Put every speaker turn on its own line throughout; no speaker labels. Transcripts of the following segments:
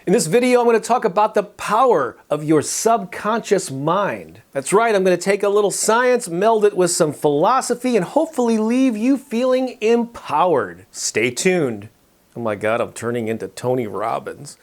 In this video, I'm going to talk about the power of your subconscious mind. That's right, I'm going to take a little science, meld it with some philosophy, and hopefully leave you feeling empowered. Stay tuned. Oh my God, I'm turning into Tony Robbins.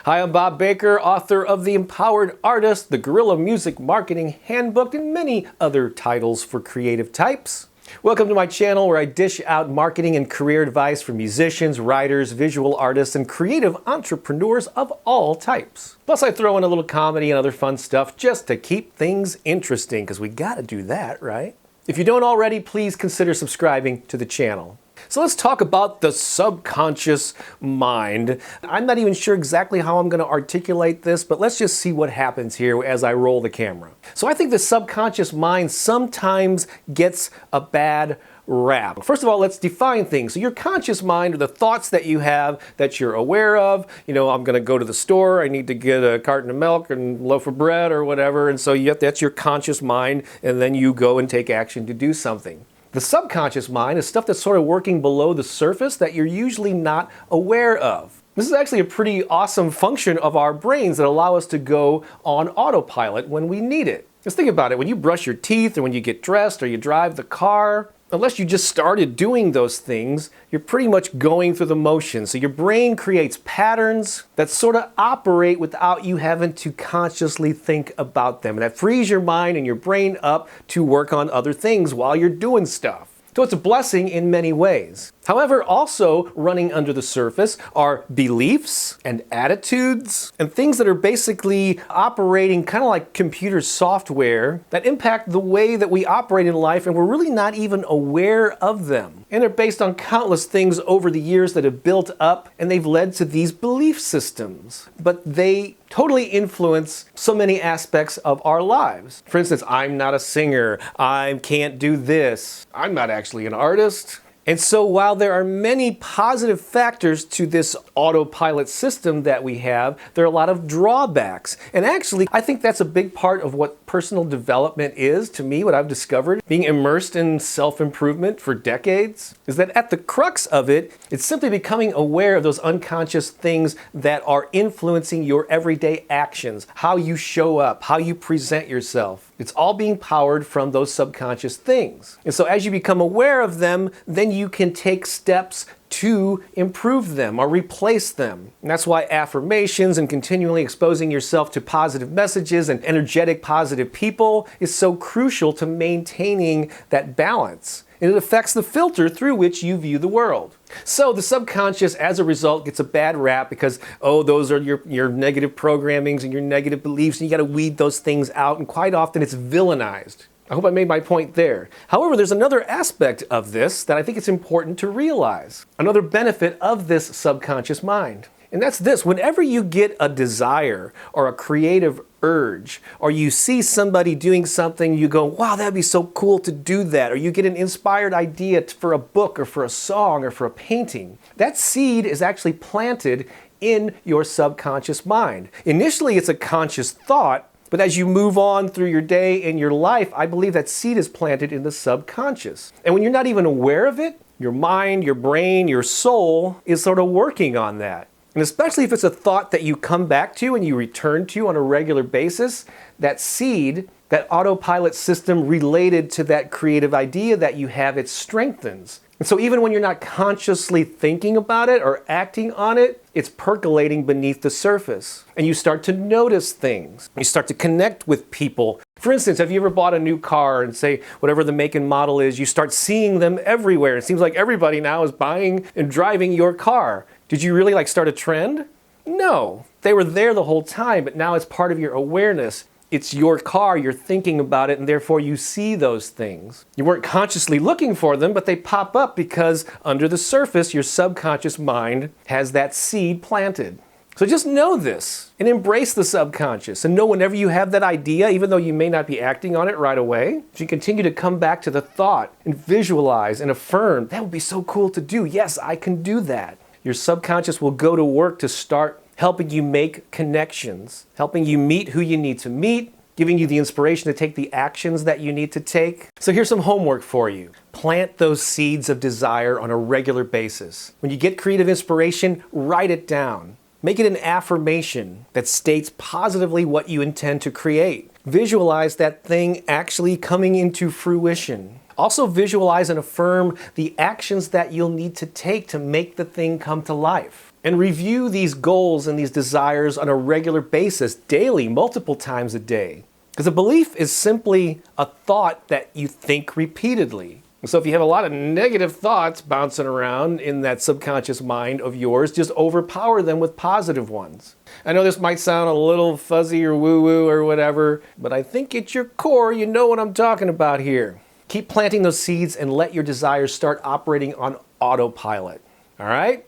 Hi, I'm Bob Baker, author of The Empowered Artist, the Guerrilla Music Marketing Handbook, and many other titles for creative types. Welcome to my channel where I dish out marketing and career advice for musicians, writers, visual artists, and creative entrepreneurs of all types. Plus I throw in a little comedy and other fun stuff just to keep things interesting, because we gotta do that, right? If you don't already, please consider subscribing to the channel. So let's talk about the subconscious mind. I'm not even sure exactly how I'm going to articulate this, but let's just see what happens here as I roll the camera. So I think the subconscious mind sometimes gets a bad rap. First of all, let's define things. So your conscious mind are the thoughts that you have that you're aware of. You know, I'm going to go to the store, I need to get a carton of milk and a loaf of bread or whatever, and so that's your conscious mind, and then you go and take action to do something. The subconscious mind is stuff that's sort of working below the surface that you're usually not aware of. This is actually a pretty awesome function of our brains that allow us to go on autopilot when we need it. Just think about it. When you brush your teeth or when you get dressed or you drive the car, unless you just started doing those things, you're pretty much going through the motions. So your brain creates patterns that sort of operate without you having to consciously think about them. And that frees your mind and your brain up to work on other things while you're doing stuff. So it's a blessing in many ways. However, also running under the surface are beliefs and attitudes and things that are basically operating kind of like computer software that impact the way that we operate in life, and we're really not even aware of them. And they're based on countless things over the years that have built up, and they've led to these belief systems. But they totally influence so many aspects of our lives. For instance, I'm not a singer, I can't do this, I'm not actually an artist. And so while there are many positive factors to this autopilot system that we have, there are a lot of drawbacks. And actually, I think that's a big part of what personal development is, to me, what I've discovered, being immersed in self-improvement for decades, is that at the crux of it, it's simply becoming aware of those unconscious things that are influencing your everyday actions, how you show up, how you present yourself. It's all being powered from those subconscious things. And so as you become aware of them, then you can take steps to improve them or replace them. And that's why affirmations and continually exposing yourself to positive messages and energetic positive people is so crucial to maintaining that balance. And it affects the filter through which you view the world. So the subconscious, as a result, gets a bad rap because, oh, those are your negative programmings and your negative beliefs, and you got to weed those things out, and quite often it's villainized. I hope I made my point there. However, there's another aspect of this that I think it's important to realize. Another benefit of this subconscious mind. And that's this: whenever you get a desire or a creative urge, or you see somebody doing something, you go, wow, that'd be so cool to do that, or you get an inspired idea for a book or for a song or for a painting, that seed is actually planted in your subconscious mind. Initially, it's a conscious thought, but as you move on through your day and your life, I believe that seed is planted in the subconscious. And when you're not even aware of it, your mind, your brain, your soul is sort of working on that. And especially if it's a thought that you come back to and you return to on a regular basis, that seed, that autopilot system related to that creative idea that you have, it strengthens. And so even when you're not consciously thinking about it or acting on it, it's percolating beneath the surface. And you start to notice things. You start to connect with people. For instance, have you ever bought a new car and say, whatever the make and model is, you start seeing them everywhere. It seems like everybody now is buying and driving your car. Did you really start a trend? No. They were there the whole time, but now it's part of your awareness. It's your car, you're thinking about it, and therefore you see those things. You weren't consciously looking for them, but they pop up because under the surface, your subconscious mind has that seed planted. So just know this and embrace the subconscious, and know whenever you have that idea, even though you may not be acting on it right away, if you continue to come back to the thought and visualize and affirm, that would be so cool to do. Yes, I can do that. Your subconscious will go to work to start helping you make connections, helping you meet who you need to meet, giving you the inspiration to take the actions that you need to take. So here's some homework for you. Plant those seeds of desire on a regular basis. When you get creative inspiration, write it down. Make it an affirmation that states positively what you intend to create. Visualize that thing actually coming into fruition. Also visualize and affirm the actions that you'll need to take to make the thing come to life. And review these goals and these desires on a regular basis, daily, multiple times a day. Because a belief is simply a thought that you think repeatedly. So if you have a lot of negative thoughts bouncing around in that subconscious mind of yours, just overpower them with positive ones. I know this might sound a little fuzzy or woo-woo or whatever, but I think at your core you know what I'm talking about here. Keep planting those seeds and let your desires start operating on autopilot. All right?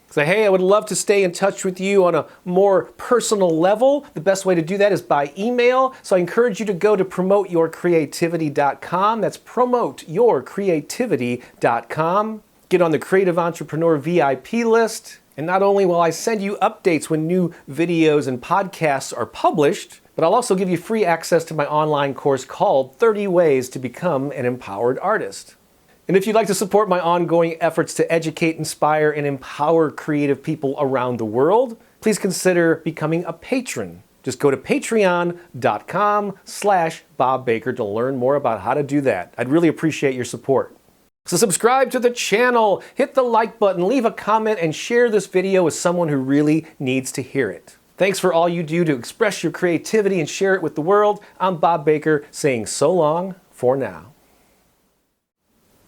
So hey, I would love to stay in touch with you on a more personal level. The best way to do that is by email. So I encourage you to go to promoteyourcreativity.com. That's promoteyourcreativity.com. Get on the Creative Entrepreneur VIP list. And not only will I send you updates when new videos and podcasts are published, but I'll also give you free access to my online course called 30 Ways to Become an Empowered Artist. And if you'd like to support my ongoing efforts to educate, inspire, and empower creative people around the world, please consider becoming a patron. Just go to patreon.com/Bob Baker to learn more about how to do that. I'd really appreciate your support. So subscribe to the channel, hit the like button, leave a comment, and share this video with someone who really needs to hear it. Thanks for all you do to express your creativity and share it with the world. I'm Bob Baker saying so long for now.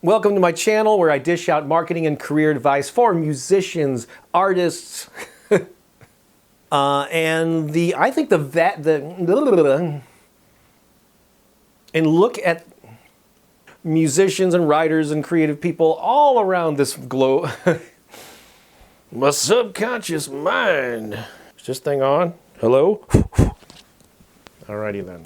Welcome to my channel where I dish out marketing and career advice for musicians, artists, and look at musicians and writers and creative people all around this globe. My subconscious mind. Is this thing on? Hello? Alrighty then.